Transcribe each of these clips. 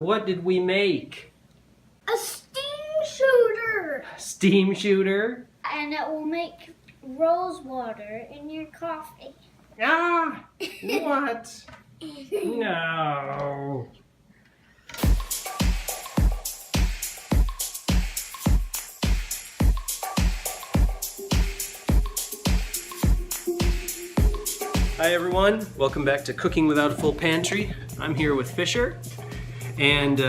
What did we make? A steam shooter! Steam shooter? And it will make rose water in your coffee. Ah! What? No! Hi everyone, welcome back to Cooking Without a Full Pantry. I'm here with Fisher, and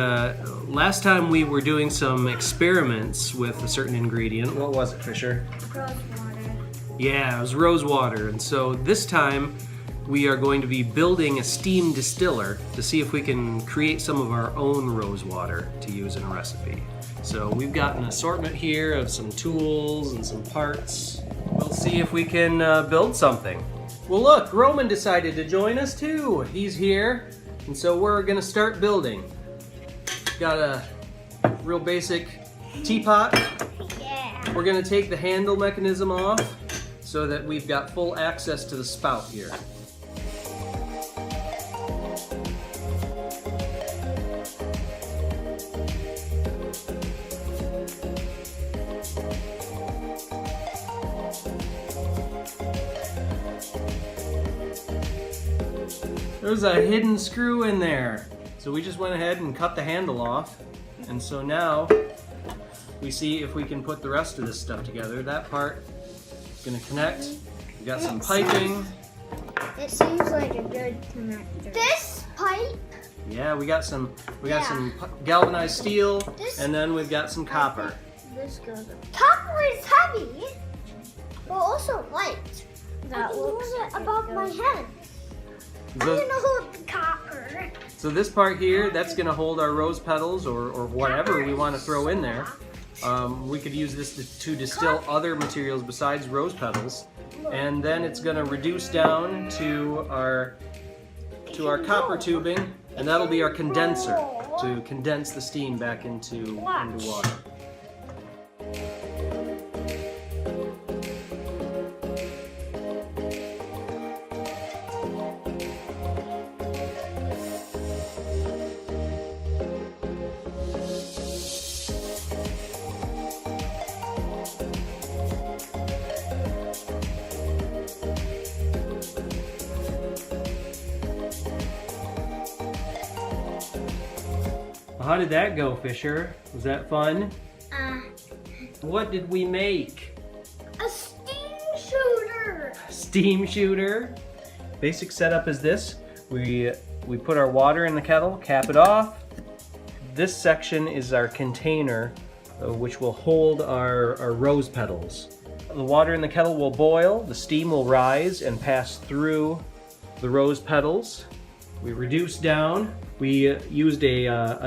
last time we were doing some experiments with a certain ingredient. What was it, Fisher? Rose water. Yeah, it was rose water, and so this time we are going to be building a steam distiller to see if we can create some of our own rose water to use in a recipe. So we've got an assortment here of some tools and some parts. We'll see if we can build something. Well look, Roman decided to join us too. He's here, and so we're gonna start building. Got a real basic teapot. Yeah. We're gonna take the handle mechanism off so that we've got full access to the spout here. There's a hidden screw in there. So we just went ahead and cut the handle off. And so now we see if we can put the rest of this stuff together. That part is gonna connect. We got some piping. It seems like a good connector. This pipe? Yeah, we got some galvanized steel, and then we've got some copper. This goes up. Copper is heavy, but also light. That looks above my head. I'm gonna hold the copper. So this part here, that's gonna hold our rose petals or whatever we want to throw in there. We could use this to distill other materials besides rose petals, and then it's gonna reduce down to our copper tubing, and that'll be our condenser to condense the steam back into water. How did that go, Fisher? Was that fun? What did we make? A steam shooter. Steam shooter. Basic setup is this. We put our water in the kettle, cap it off. This section is our container, which will hold our rose petals. The water in the kettle will boil, the steam will rise and pass through the rose petals. We reduce down. We used a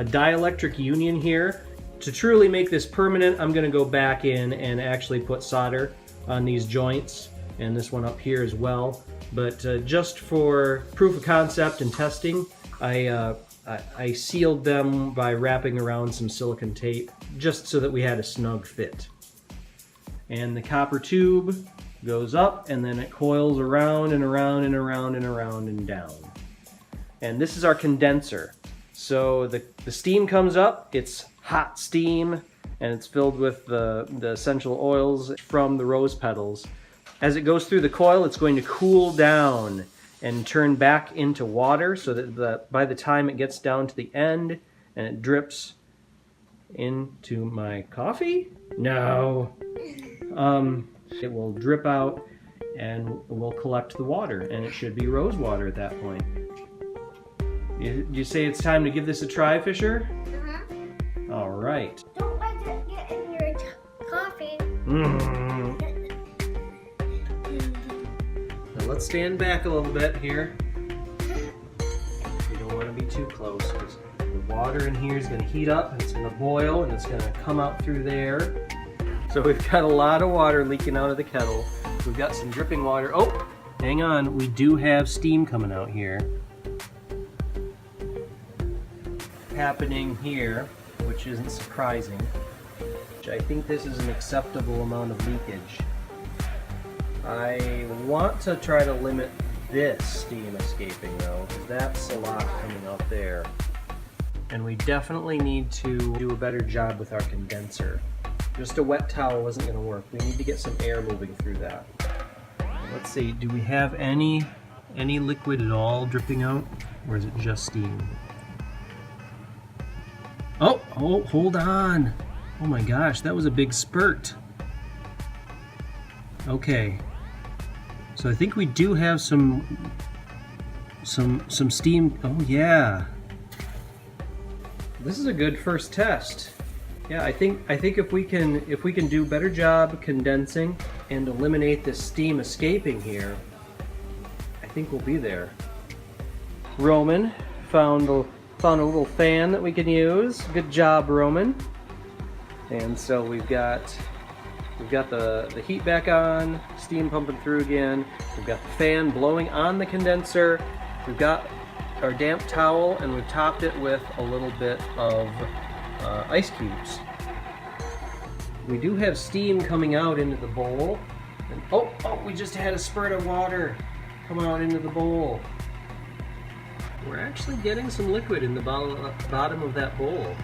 dielectric union here. To truly make this permanent, I'm going to go back in and actually put solder on these joints, and this one up here as well. But just for proof of concept and testing, I sealed them by wrapping around some silicone tape, just so that we had a snug fit. And the copper tube goes up, and then it coils around and around and around and around and down. And this is our condenser. So the steam comes up, it's hot steam, and it's filled with the essential oils from the rose petals. As it goes through the coil, it's going to cool down and turn back into water, so that by the time it gets down to the end and it drips into my coffee? No. It will drip out and we'll collect the water, and it should be rose water at that point. You say it's time to give this a try, Fisher? Uh-huh. All right. Don't let it get in your coffee. Now let's stand back a little bit here. You don't want to be too close, because the water in here is going to heat up, and it's going to boil, and it's going to come out through there. So we've got a lot of water leaking out of the kettle. We've got some dripping water. Oh, hang on. We do have steam coming out here. Happening here, which isn't surprising. I think this is an acceptable amount of leakage. I want to try to limit this steam escaping though, because that's a lot coming out there. And we definitely need to do a better job with our condenser. Just a wet towel isn't going to work. We need to get some air moving through that. Let's see, do we have any liquid at all dripping out? Or is it just steam? Oh, hold on. Oh my gosh, that was a big spurt. Okay. So I think we do have some steam. Oh yeah. This is a good first test. Yeah, I think if we can do a better job condensing and eliminate this steam escaping here, I think we'll be there. Roman found a little fan that we can use. Good job, Roman. And so we've got the heat back on, steam pumping through again. We've got the fan blowing on the condenser. We've got our damp towel, and we've topped it with a little bit of ice cubes. We do have steam coming out into the bowl. And, oh, we just had a spurt of water coming out into the bowl. We're actually getting some liquid in the bottom of that bowl.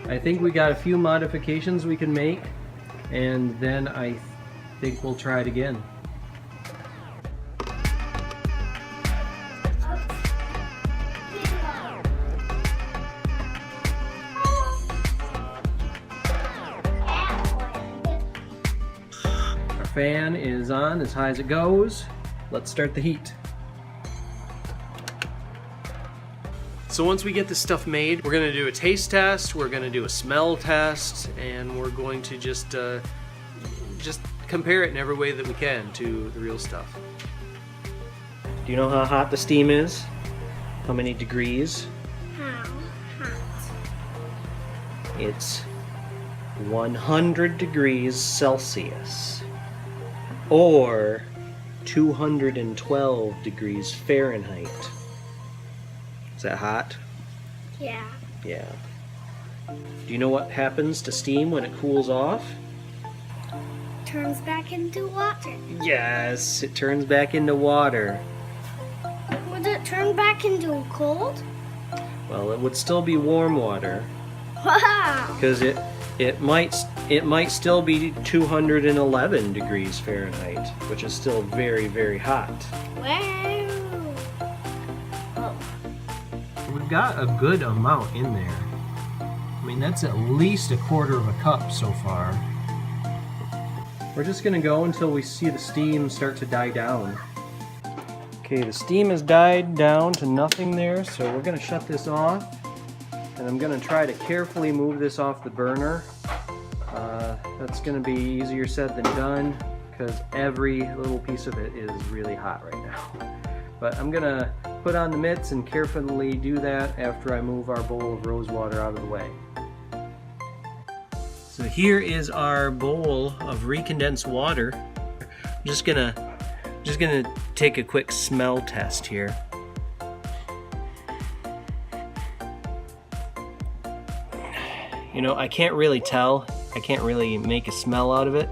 I think we got a few modifications we can make, and then I think we'll try it again. Our fan is on as high as it goes. Let's start the heat. So once we get this stuff made, we're going to do a taste test, we're going to do a smell test, and we're going to just compare it in every way that we can to the real stuff. Do you know how hot the steam is? How many degrees? How hot? It's 100 degrees Celsius, or 212 degrees Fahrenheit. Is that hot? Yeah. Yeah. Do you know what happens to steam when it cools off? Turns back into water. Yes, it turns back into water. Would it turn back into cold? Well, it would still be warm water Wow. because it might still be 211 degrees Fahrenheit, which is still very, very hot. Wow. We've got a good amount in there. I mean, that's at least a quarter of a cup so far. We're just gonna go until we see the steam start to die down. Okay, the steam has died down to nothing there, so we're gonna shut this off. And I'm gonna try to carefully move this off the burner. That's gonna be easier said than done because every little piece of it is really hot right now. But I'm gonna put on the mitts and carefully do that after I move our bowl of rose water out of the way. So here is our bowl of recondensed water. I'm just gonna take a quick smell test here. You know, I can't really tell. I can't really make a smell out of it.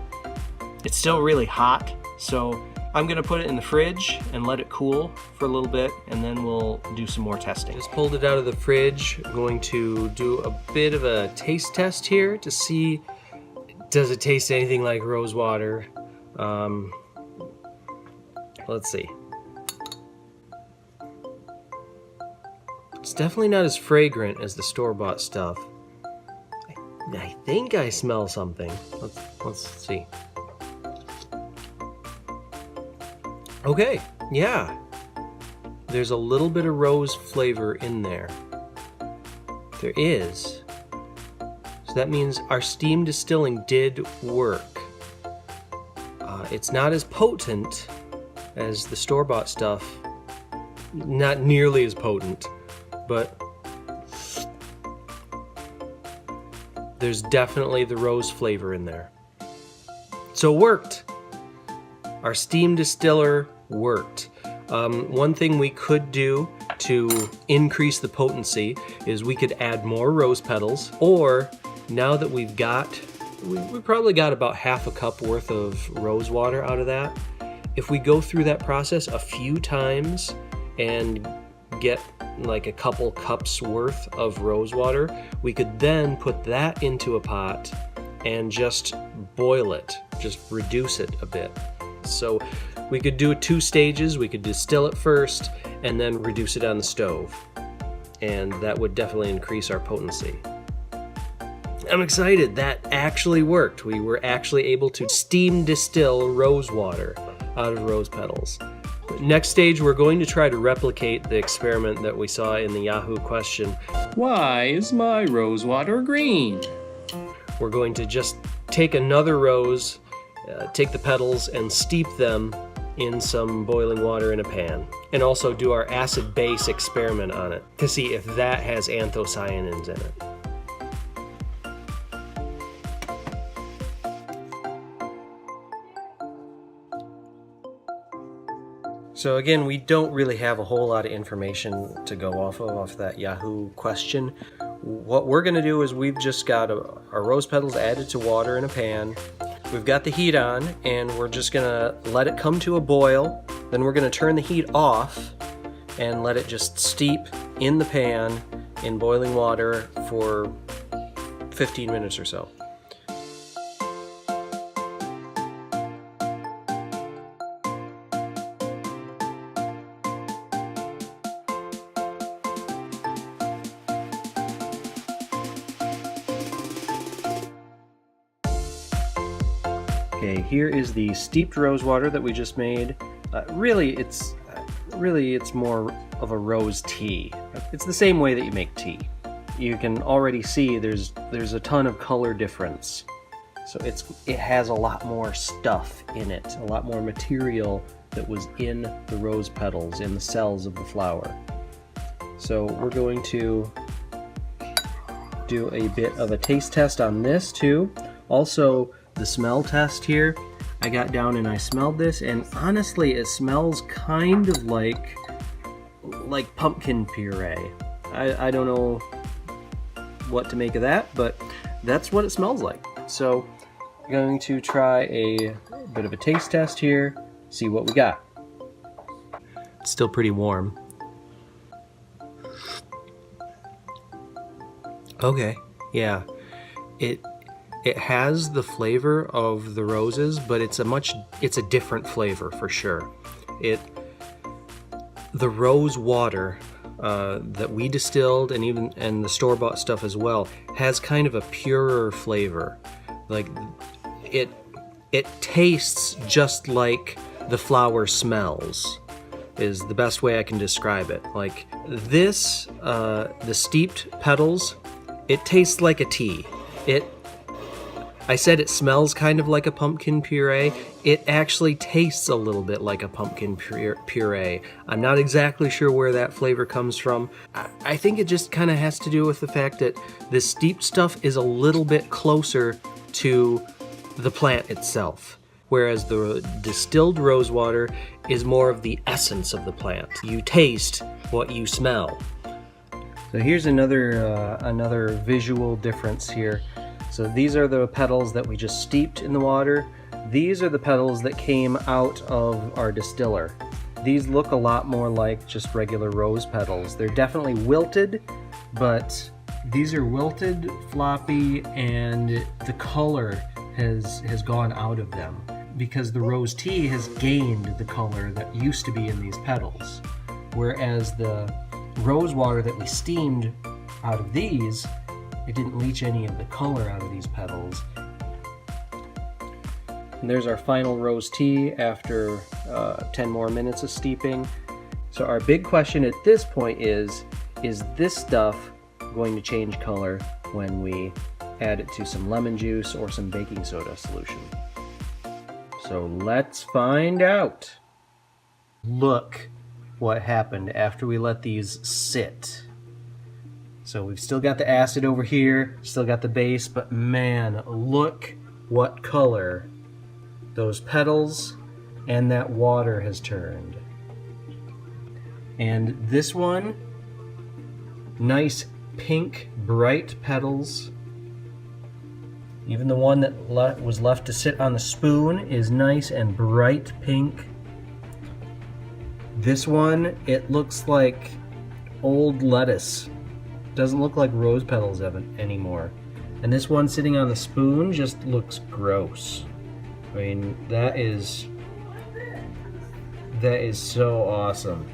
It's still really hot, so I'm gonna put it in the fridge and let it cool for a little bit, and then we'll do some more testing. Just pulled it out of the fridge. I'm going to do a bit of a taste test here to see, does it taste anything like rose water? Let's see. It's definitely not as fragrant as the store-bought stuff. I think I smell something. Let's see. Okay, yeah. There's a little bit of rose flavor in there. There is. So that means our steam distilling did work. It's not as potent as the store-bought stuff. Not nearly as potent, but there's definitely the rose flavor in there. So it worked. Our steam distiller worked. One thing we could do to increase the potency is we could add more rose petals, or now that we probably got about half a cup worth of rose water out of that. If we go through that process a few times and get like a couple cups worth of rose water, we could then put that into a pot and just boil it, just reduce it a bit. So we could do it 2 stages. We could distill it first and then reduce it on the stove. And that would definitely increase our potency. I'm excited, that actually worked. We were actually able to steam distill rose water out of rose petals. Next stage, we're going to try to replicate the experiment that we saw in the Yahoo question, why is my rose water green? We're going to just take another rose, take the petals and steep them in some boiling water in a pan, and also do our acid base experiment on it to see if that has anthocyanins in it. So again, we don't really have a whole lot of information to go off that Yahoo question. What we're going to do is we've just got our rose petals added to water in a pan. We've got the heat on, and we're just going to let it come to a boil. Then we're going to turn the heat off and let it just steep in the pan in boiling water for 15 minutes or so. Okay, here is the steeped rose water that we just made. Really, it's more of a rose tea. It's the same way that you make tea. You can already see there's a ton of color difference. So it has a lot more stuff in it, a lot more material that was in the rose petals, in the cells of the flower. So we're going to do a bit of a taste test on this too. Also, the smell test here, I got down and I smelled this, and honestly it smells kind of like pumpkin puree. I don't know what to make of that, but that's what it smells like. So I'm going to try a bit of a taste test here, see what we got. It's still pretty warm. Okay, yeah, it has the flavor of the roses, but it's a different flavor for sure. The rose water that we distilled and the store-bought stuff as well has kind of a purer flavor. Like it tastes just like the flower smells, is the best way I can describe it. Like this, the steeped petals, it tastes like a tea. I said it smells kind of like a pumpkin puree. It actually tastes a little bit like a pumpkin puree. I'm not exactly sure where that flavor comes from. I think it just kind of has to do with the fact that the steeped stuff is a little bit closer to the plant itself, whereas the distilled rose water is more of the essence of the plant. You taste what you smell. So here's another visual difference here. So these are the petals that we just steeped in the water. These are the petals that came out of our distiller. These look a lot more like just regular rose petals. They're definitely wilted, but these are wilted, floppy, and the color has gone out of them because the rose tea has gained the color that used to be in these petals. Whereas the rose water that we steamed out of these, it didn't leach any of the color out of these petals. And there's our final rose tea after 10 more minutes of steeping. So our big question at this point is this stuff going to change color when we add it to some lemon juice or some baking soda solution? So let's find out. Look what happened after we let these sit. So we've still got the acid over here, still got the base, but man, look what color those petals and that water has turned. And this one, nice pink, bright petals. Even the one that was left to sit on the spoon is nice and bright pink. This one, it looks like old lettuce. Doesn't look like rose petals anymore. And this one sitting on the spoon just looks gross. I mean, that is so awesome.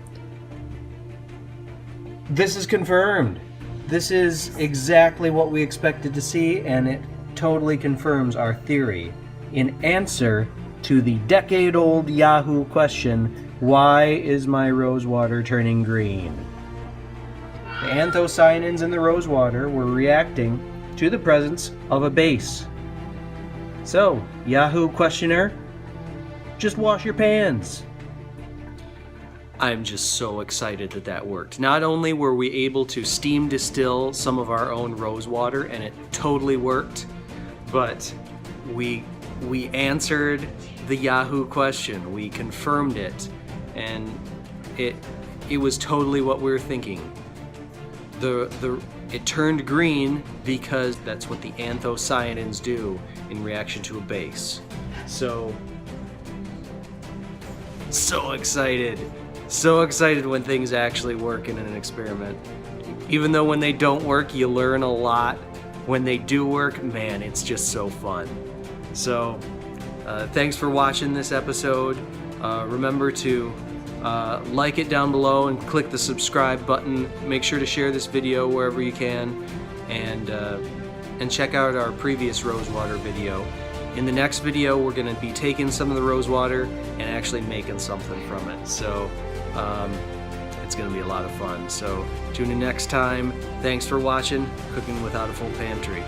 This is confirmed. This is exactly what we expected to see, and it totally confirms our theory. In answer to the decade-old Yahoo question, why is my rose water turning green? The anthocyanins in the rose water were reacting to the presence of a base. So, Yahoo questioner, just wash your pans. I'm just so excited that that worked. Not only were we able to steam distill some of our own rose water, and it totally worked, but we answered the Yahoo question. We confirmed it, and it was totally what we were thinking. It turned green because that's what the anthocyanins do in reaction to a base. So excited. So excited when things actually work in an experiment. Even though when they don't work, you learn a lot. When they do work, man, it's just so fun. So, thanks for watching this episode. Remember to like it down below and click the subscribe button. Make sure to share this video wherever you can, and check out our previous rosewater video. In the next video, we're going to be taking some of the rosewater and actually making something from it. So it's going to be a lot of fun. So tune in next time. Thanks for watching Cooking Without a Full Pantry.